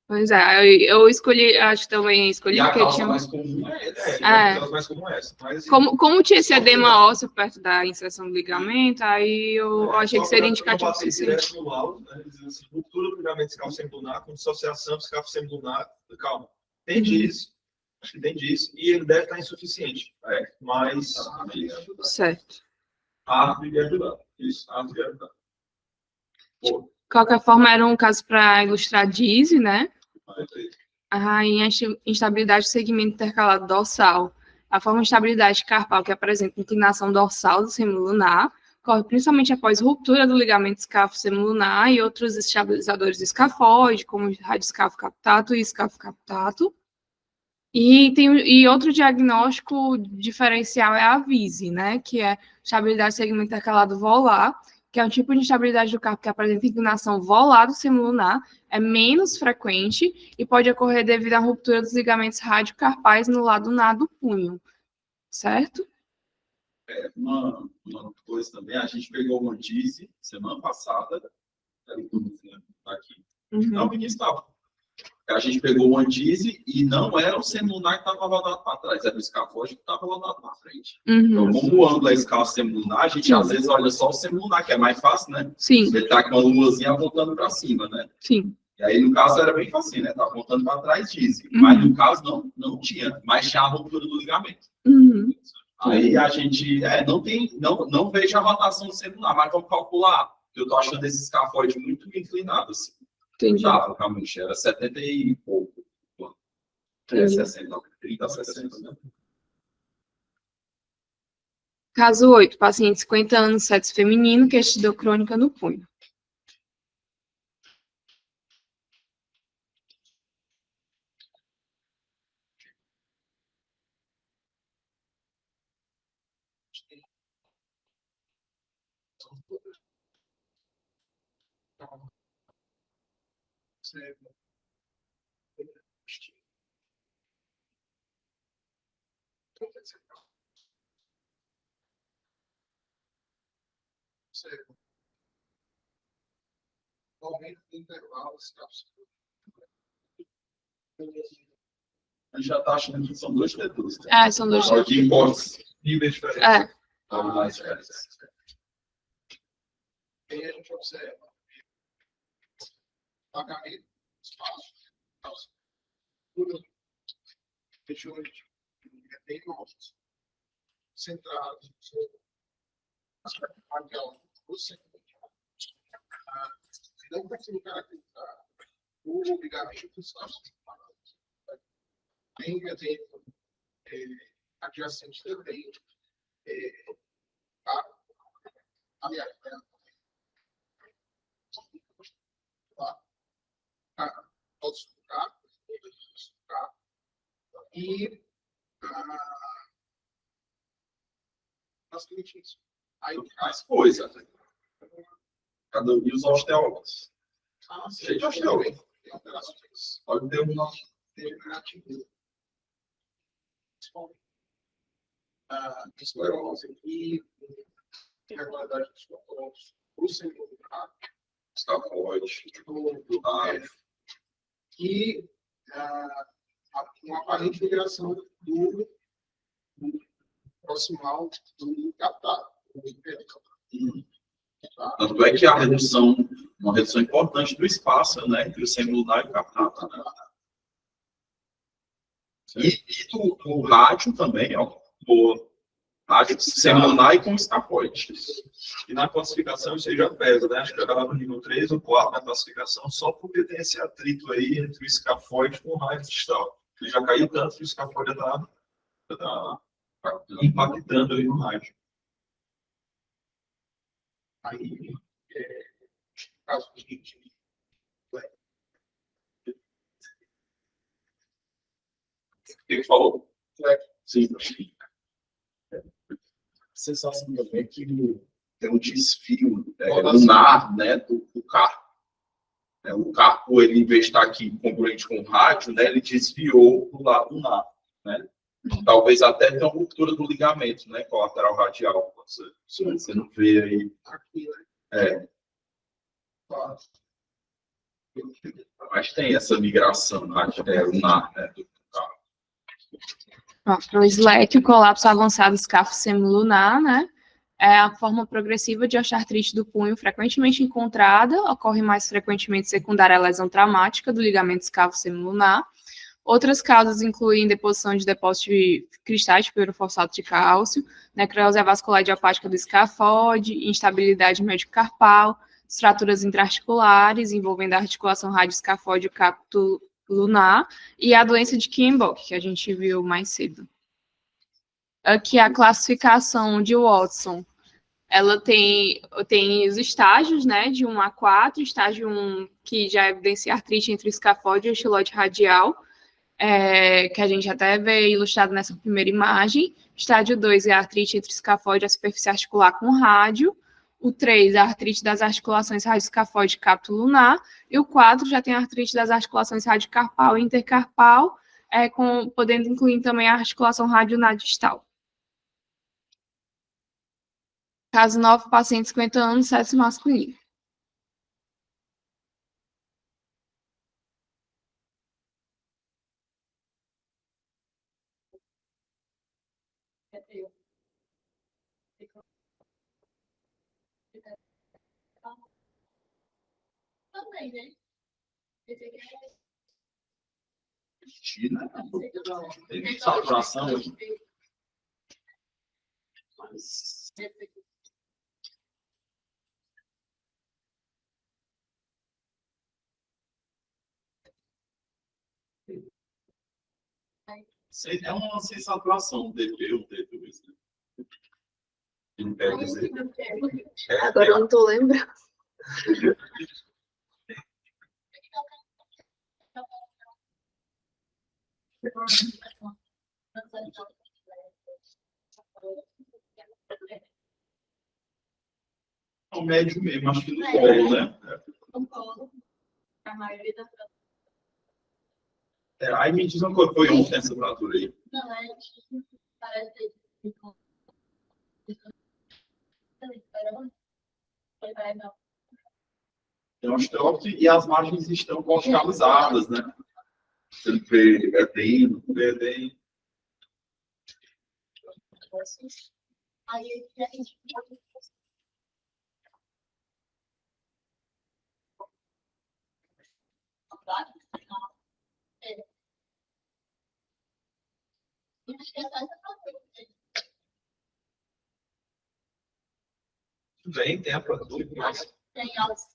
Pois é, eu escolhi, acho que também escolhi E a porque causa tinha. mais comum é essa. É mais comum essa. Mas, assim, Como tinha esse edema ósseo perto da inserção do ligamento, aí eu achei que seria indicativo o suficiente. direto no laudo, né? Dizendo assim, ruptura do ligamento escáfo semilunar com dissociação do escáfo semilunar. Calma. Tem disso. Acho que tem disso. E ele deve estar insuficiente. Mas Certo. a árvore ia ajudar. Isso, a árvore ia ajudar. Pô, De qualquer forma, era um caso para ilustrar Dizzy, né? perfeito. A instabilidade do segmento intercalado dorsal. A forma de instabilidade carpal que apresenta inclinação dorsal do semilunar ocorre principalmente após ruptura do ligamento escáfo semilunar e outros estabilizadores do escafoide, como o radioscafo captato e escafo captato. E outro diagnóstico diferencial é a VISE, né? Que é estabilidade do segmento intercalado volar, que é um tipo de instabilidade do carpo que apresenta inclinação volar do semilunar, é menos frequente e pode ocorrer devido à ruptura dos ligamentos radiocarpais no lado lunar do punho, certo? Uma coisa também, a gente pegou uma Dizzy semana passada, aqui, não me estava. A gente pegou uma Dizzy e não era o semilunar que estava rodado para trás, era o escafoide que estava rodado para frente. Então, como o ângulo é escalfo semilunar, a gente às vezes olha só o semilunar, que é mais fácil, né? Sim, Ele está com uma luazinha apontando para cima, né? sim. E aí, no caso, era bem fácil, né? Tá apontando para trás, Dizzy. Mas no caso, não tinha, mas tinha a ruptura do ligamento. Aí a gente não vejo a rotação do semilunar, mas vamos calcular. Eu tô achando esse escafoide muito inclinado, assim. Entendi. Tá, realmente, era 70 e pouco. 60, 30, 60, né? Caso 8, paciente 50 anos, sexo feminino, queixa de dor crônica no punho. Aumento do intervalo, A gente já tá achando que são dois dedos. Né? São dois. Só que importa. Níveis diferentes. Aí a gente observa pagamento, espaço, regiões bem novas, centrados, não consigo caracterizar o ligamento espaço. Ainda tem adjacente também, aliás, pode sucar, e basicamente isso. Aí Mais coisa. Cada um e os osteólogos. cheio de osteólogo. Tem operações. Pode ter um Degenerativo. Esclerose e irregularidade dos corpos, o semilunar, escafoide. e uma aparente migração do proximal do captado, do impedimento. Tanto é que a redução, uma redução importante do espaço, né, entre o semilunar e o captado. Né? E do rádio também, ó, o rádio semilunar e com escafoide. E na classificação isso aí já pesa, né? Acho que já no nível 3 ou 4 na classificação, só porque tem esse atrito aí entre o escafoide com o rádio distal. Ele já caiu tanto que o escafoide está impactando aí no rádio. Aí caso de O que falou? sim. A sensação também é que tem um desfio lunar, né, do carro. O carro, ele, em vez de estar aqui congruente com o rádio, né, ele desviou para o lado lunar, né? Talvez até tenha uma ruptura do ligamento, né, colateral radial. Você não vê aí. Aqui, né? É, Tá. mas tem essa migração lunar, né, do carro. No SLEC, o colapso avançado escafo semilunar, né? É a forma progressiva de osteoartrite do punho frequentemente encontrada, ocorre mais frequentemente secundária à lesão traumática do ligamento escafo semilunar. Outras causas incluem deposição de depósitos de cristais de pirofosfato de cálcio, necrose avascular idiopática do escafode, instabilidade médio-carpal, fraturas intraarticulares envolvendo a articulação rádio-escafode e o capto lunar, e a doença de Kienbock, que a gente viu mais cedo. Aqui a classificação de Watson, ela tem os estágios, né, de 1 a 4, estágio 1, que já evidencia artrite entre o escafode e o estiloide radial, que a gente até vê ilustrado nessa primeira imagem. Estágio 2 é a artrite entre o escafode e a superfície articular com rádio. O 3 é a artrite das articulações rádio-escafode e capto lunar. E o 4 já tem a artrite das articulações radiocarpal e intercarpal, podendo incluir também a articulação radionadistal. Caso 9, paciente 50 anos, sexo masculino. Também, né? Esse aqui China, tem saturação. Mas é uma saturação, DP ou D2, né? Não quer dizer. Agora eu não estou lembrando. É um médio mesmo, acho que no colo, né? concordo. A maioria das Aí me diz uma coisa, foi ontem essa fratura aí. não é parece Tem um osteóptose e as margens estão corticalizadas, né? Você vê edema. aí a gente Bem, tem a fratura, mas tem aos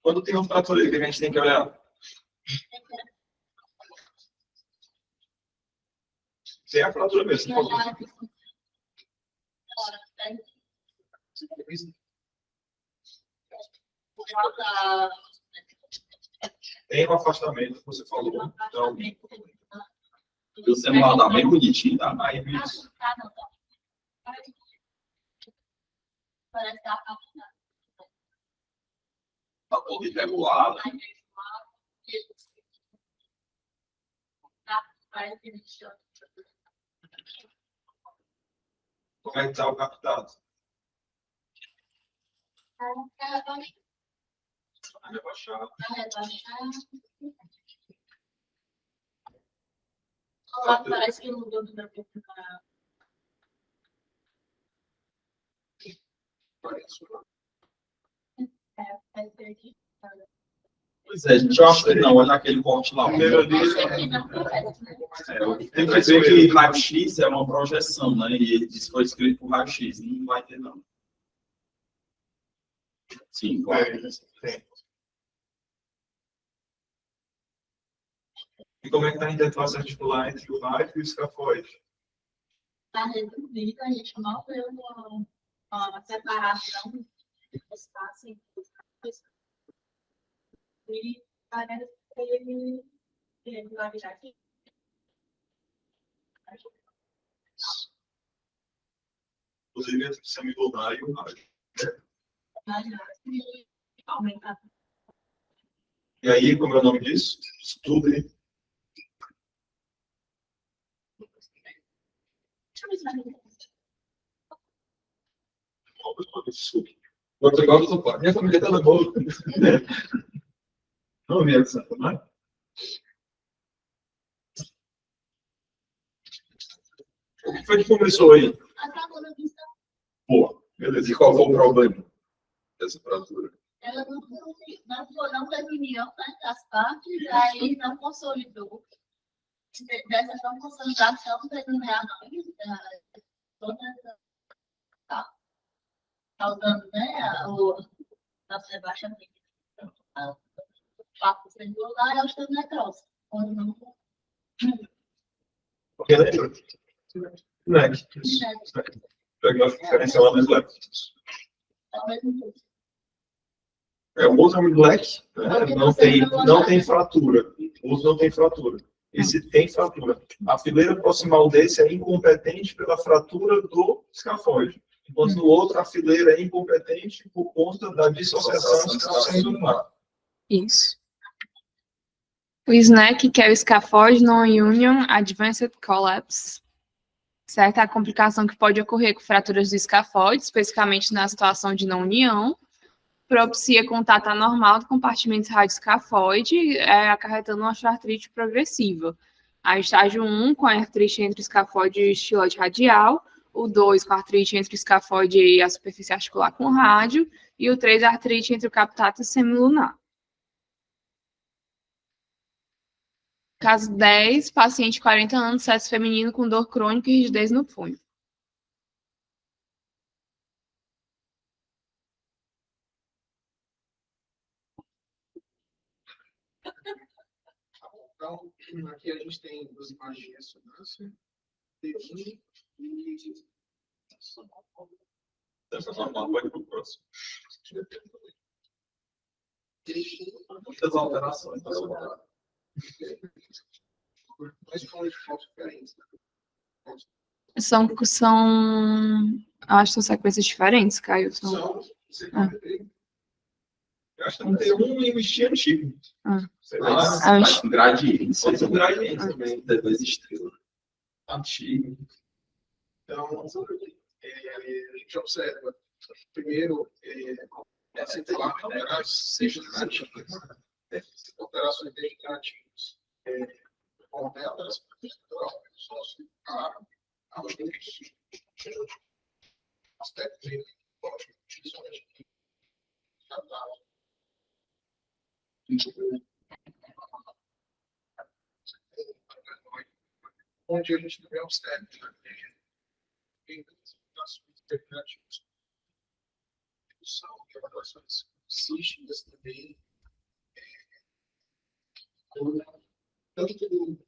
quando tem uma fratura que a gente tem que olhar, tem a fratura mesmo. Tem um afastamento que você falou. Então, O celular dá bem bonitinho, tá? aí isso. Parece que tá Tá todo irregular. parece que ele chama. Como é que está o captado? Vai rebaixar. Parece que mudou do meu corpo. Vai ser aqui. Pois é, gente, eu acho que não, olha aquele corte lá. Primeiro disso, Tem que ver que raio-x é uma projeção, né? E ele disse que foi escrito por raio-x, não vai ter, não. Sim, claro. tem. E como é que está a interface articular entre o rádio e o escafoide? Tá reduzido, a gente mal vê a separação do espaço entre os dois. E parece que irregularidade. Inclusive, semilunário, Aumentar. e aí, como é o nome disso? Estude. Deixa eu ver se vai me Vou pegar o sofá. Minha família tá na boa. Não vi essa, não é? O que foi que começou aí? Boa, beleza. E qual foi o problema dessa fratura? Ela não definiu, né, as partes, aí não consolidou. Dessa não consolidação reanalisada, toda essa causando, né, a rebaixamento. O papo celular é o osteonecrose. Quando não. Porque lembra? NEC. Pegar a referência lá no Slack. É, o uso é um Black, né? Não tem fratura. O uso não tem fratura. Esse tem fratura. A fileira proximal desse é incompetente pela fratura do escafoide. Enquanto no outro, a fileira é incompetente por conta da dissociação escafoide. Isso. O SNEC, que é o Scaphoid Non-Union Advanced Collapse, certo? A complicação que pode ocorrer com fraturas do escafoide, especificamente na situação de não união, propicia contato anormal do compartimento radioescafoide, acarretando uma osteoartrite progressiva. A estágio 1, com a artrite entre o escafoide e o estiloide radial, o 2, com a artrite entre o escafoide e a superfície articular com o rádio, e o 3, a artrite entre o captato e o semilunar. Caso 10, paciente de 40 anos, sexo feminino com dor crônica e rigidez no punho. Então, aqui a gente tem duas imagens de ressonância, T1 e Essa normal vai para o próximo. Muitas alterações. mas são diferentes. São acho que são sequências diferentes, Caio. São, Eu acho que não tem um limite antigo. Sei lá. Mas com gradientes. Pode ser um gradiente também. Depois estrelas. Antigo. Então, a gente observa, primeiro, essa operações degenerativas. Com elas, aspectos onde a gente também observa alternativas. São evaluações sísticas também, tanto do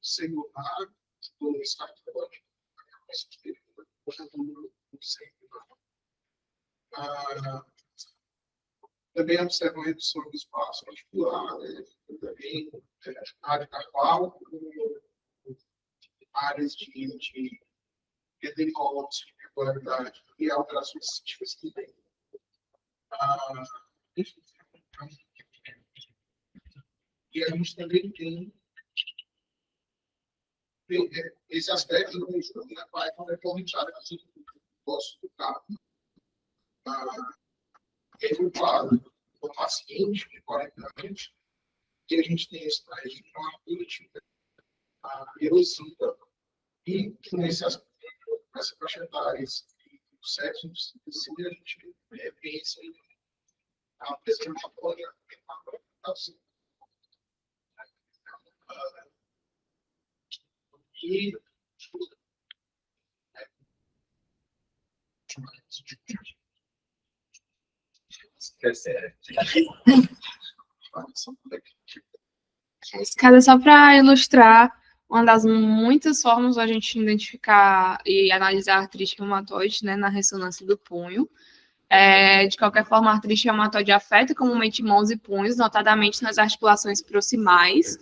celular, do escafoide, também observa a redução do espaço articular, também área carpal, áreas de decolos, de regularidade e alterações sísticas também. E a gente também tem esse aspecto do conjunto, né, vai complementar aqui o posso tocar. Resultado do paciente, de 40 anos, que a gente tem esse país de uma política erosiva e nesse aspecto, nessa faixa etária, o sexo, se a gente pensa em a pessoa pode e A escada é só para ilustrar uma das muitas formas da gente identificar e analisar a artrite reumatoide, né, na ressonância do punho. De qualquer forma, a artrite reumatoide afeta comumente mãos e punhos, notadamente nas articulações proximais,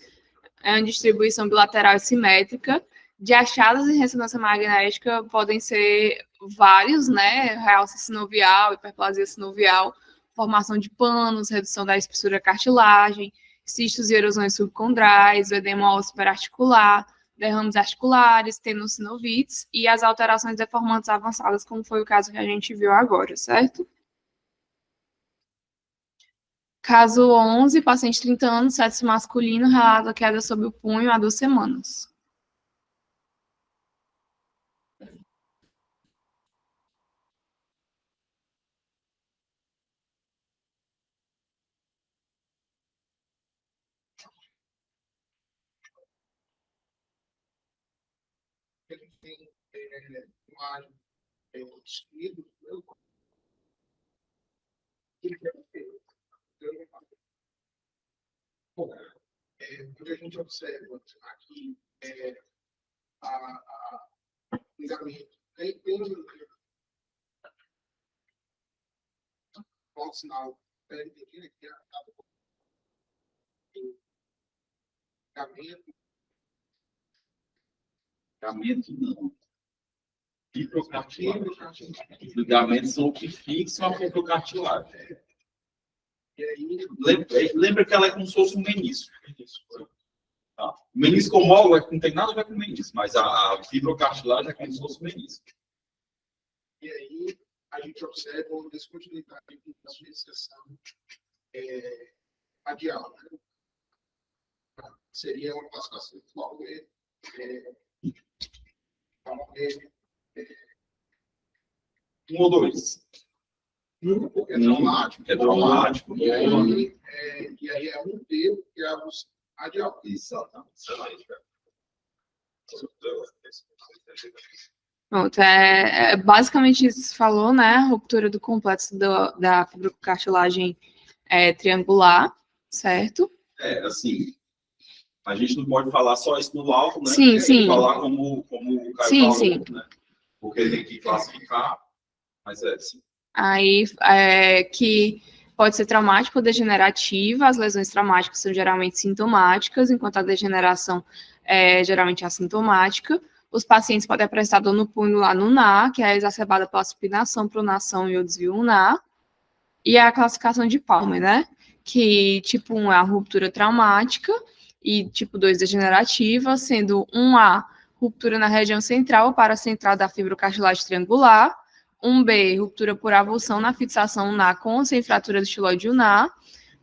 uma distribuição bilateral e simétrica. De achados em ressonância magnética podem ser vários, né? Realce sinovial, hiperplasia sinovial, formação de panos, redução da espessura cartilagem, cistos e erosões subcondrais, o edema ósseo superarticular, derrames articulares, tendinocinovites e as alterações deformantes avançadas, como foi o caso que a gente viu agora, certo? Caso 11, paciente de 30 anos, sexo masculino, relata queda sob o punho há 2 semanas. Ele tem imagem escrito, bom, o que a gente observa aqui o ligamento tem um sinal perpendicular que é ligamento. Ligamento não. Fibrocartilagem. Os ligamentos são o que fixam a fibrocartilagem. E aí, Lembra que ela é como se fosse um menisco. Tá? O menisco homólogo não tem nada a ver com o menisco, mas a fibrocartilagem é como se fosse um menisco. e aí a gente observa uma descontinuidade na sua expressão radial. Né? Seria uma classificação atual. Um ou dois. Porque é traumático. É traumático. E aí é um dedo que é a radial. Exatamente. Pronto, basicamente isso que você falou, né? A ruptura do complexo da fibrocartilagem triangular, certo? Assim, a gente não pode falar só isso no laudo, né? Sim, Tem sim. que falar como o Caio Sim, falou, sim. né? Porque tem que classificar, mas assim. Aí, que pode ser traumático ou degenerativa, as lesões traumáticas são geralmente sintomáticas, enquanto a degeneração é geralmente assintomática. Os pacientes podem apresentar dor no punho lá no NA, que é exacerbada pela supinação, pronação e o desvio ulnar. E a classificação de Palmer, né? Que tipo 1 é a ruptura traumática e tipo 2 degenerativa, sendo 1A, ruptura na região central ou paracentral da fibrocartilagem triangular, 1B, ruptura por avulsão na fixação ulnar com ou sem fratura do estiloide ulnar,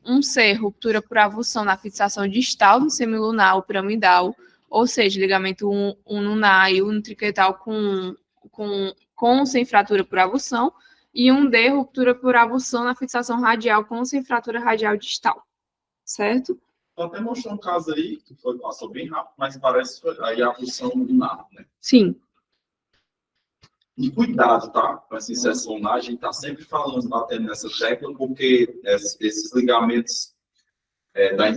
1C, ruptura por avulsão na fixação distal do semilunar ou piramidal, ou seja, ligamento ulnar e unitriquetal com ou sem fratura por avulsão, e 1D, ruptura por avulsão na fixação radial com ou sem fratura radial distal, certo? Estou até mostrando um caso aí, que passou bem rápido, mas parece aí a função lunar, né? Sim. E cuidado, tá? Com essa inserção lunar, a gente está sempre falando, batendo nessa tecla, porque esses ligamentos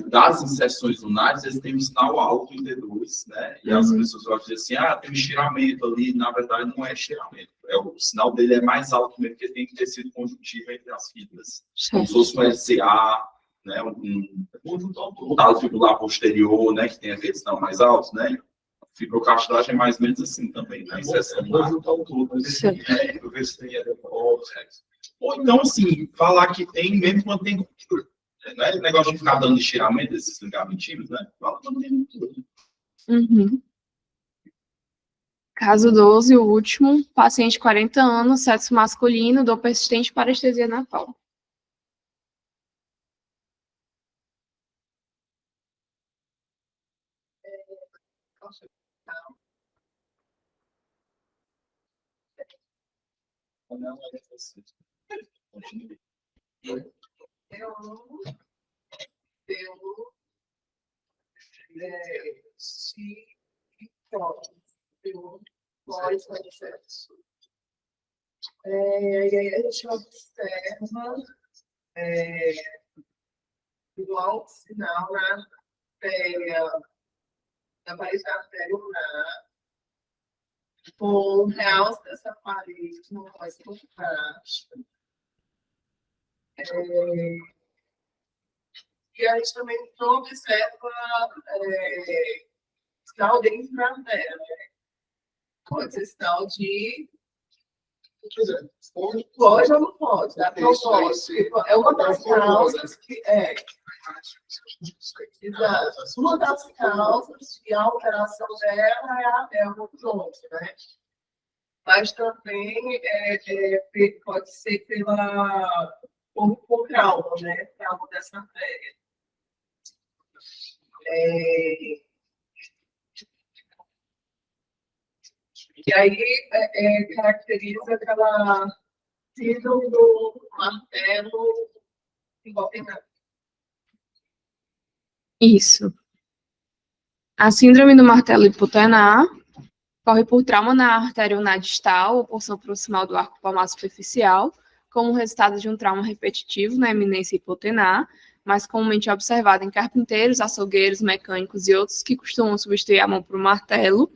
das inserções lunares, eles têm um sinal alto em D2, né? E as pessoas vão dizer assim, tem um estiramento ali, na verdade não é estiramento. O sinal dele é mais alto mesmo, porque tem que ter sido conjuntivo entre as fibras. Como se fosse um LCA, né? Um conjunto fibular posterior, né? Que tem aquele sinal mais alto, né? Fibrocartilagem é mais ou menos assim também, né? Inserção lunar. Ou então, assim, falar que tem, mesmo quando tem ruptura. Não é negócio de ficar dando estiramento desses ligamentinhos, né? Fala quando tem ruptura. Caso 12, o último, paciente de 40 anos, sexo masculino, dor persistente, parestesia natal. E aí a gente observa igual sinal na pele parede da artéria ulnar, com realce dessa parede mais por baixo. E a gente também não observa sinal dentro da artéria, né? Pode ser sinal de. Pode ou não pode, dá para é uma das causas que exato. Uma das causas de alteração dela é a hormônio, né? Mas também pode ser por trauma, né? Trauma dessa artéria. E aí caracteriza aquela síndrome do martelo hipotenário. Isso. A síndrome do martelo hipotenar ocorre por trauma na artéria ulnar distal ou porção proximal do arco palmar superficial, como resultado de um trauma repetitivo na eminência hipotenar, mais comumente observado em carpinteiros, açougueiros, mecânicos e outros que costumam substituir a mão por um martelo.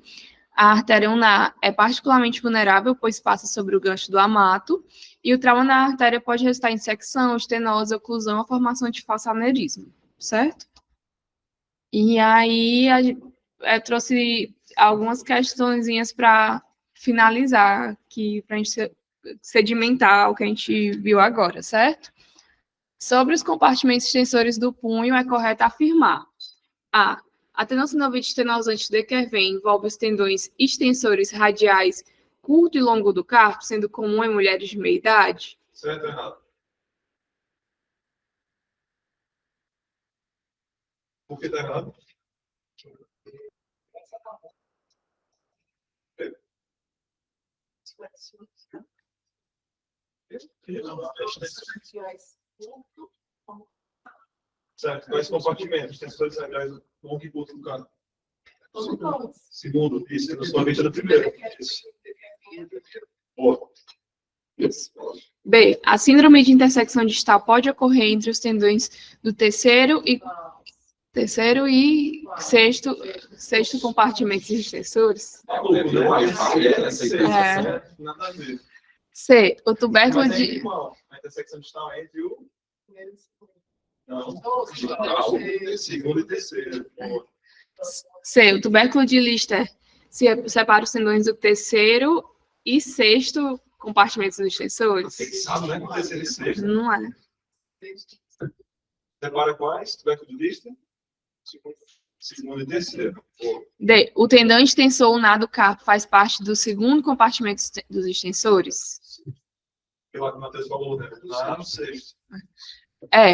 A artéria ulnar é particularmente vulnerável, pois passa sobre o gancho do amato, e o trauma na artéria pode resultar em secção, estenose, oclusão ou formação de falso aneurisma, certo? E aí, eu trouxe algumas questõezinhas para finalizar aqui, para a gente sedimentar o que a gente viu agora, certo? Sobre os compartimentos extensores do punho, é correto afirmar: a tenossinovite estenosante de Kerven envolve os tendões extensores radiais curto e longo do carpo, sendo comum em mulheres de meia idade? Certo ou errado? Por que está errado? Certo, quais compartimentos? Tensores radiais longo e curto do carro. Segundo, isso, na sua mente é do primeiro. Boa. Isso. B. A síndrome de intersecção distal pode ocorrer entre os tendões do terceiro e sexto compartimentos extensores? Nada a ver. C. O tubérculo Mas é de... igual. A intersecção distal é entre o... Não. Segundo e terceiro. Boa. C. O tubérculo de Lister separa os tendões do terceiro e sexto compartimentos extensores? Você que sabe, né? Com terceiro e sexto. Não é. Separa quais? Tubérculo de lista? Segundo e terceiro. Boa. D. O tendão extensor ulnar do carpo faz parte do segundo compartimento dos extensores? Pelo que o Matheus falou, né? Lá no sexto.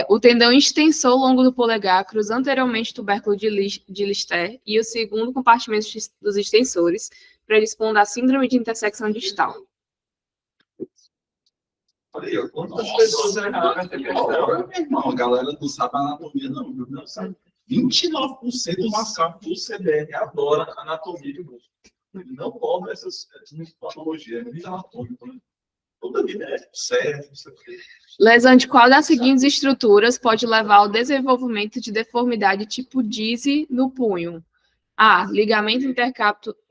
O tendão extensor longo do polegar cruza anteriormente o tubérculo de Lister e o segundo compartimento dos extensores, predispondo à síndrome de intersecção distal. Olha aí, quantas pessoas erraram essa questão? Irmão, a galera não sabe anatomia, não, viu? Não sabe. 29% do macaco do CBR Adora anatomia de músculo. Não cobra essas patologias, é muito anatômico, né? Toda vida é certo, isso aqui. Lesão de qual das seguintes estruturas pode levar ao desenvolvimento de deformidade tipo DISE no punho? A. Ligamento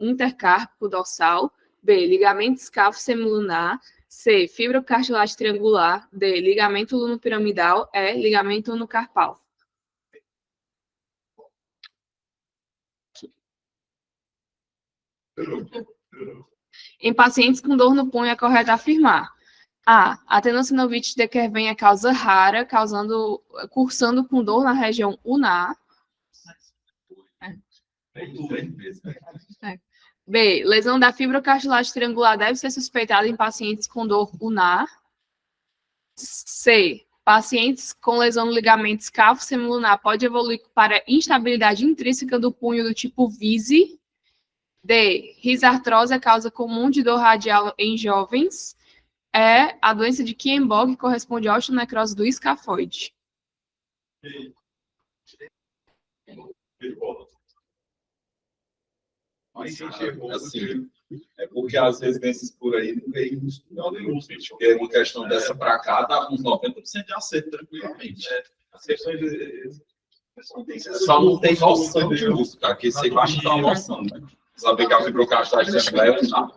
intercárpico dorsal. B. Ligamento escáfo semilunar. C. Fibrocartilagem triangular. D. Ligamento lunopiramidal. E. Ligamento lunocarpal. Em pacientes com dor no punho, é correto afirmar: a tenossinovite de Kerven é causa rara, cursando com dor na região ulnar. B. Lesão da fibrocartilagem triangular deve ser suspeitada em pacientes com dor ulnar. C. Pacientes com lesão no ligamento escáfo semilunar pode evoluir para instabilidade intrínseca do punho do tipo VISE. D. Risartrose é causa comum de dor radial em jovens. E. A doença de Kienbock corresponde à osteonecrose do escafoide. Assim, é porque às vezes nesses por aí não veio não nenhum, porque uma questão dessa para cá dá uns 90% de acerto tranquilamente. As questões Só não tem noção de uso, cara, que você baixa uma noção, né? Saber que a fibrocastagem é leve, tá?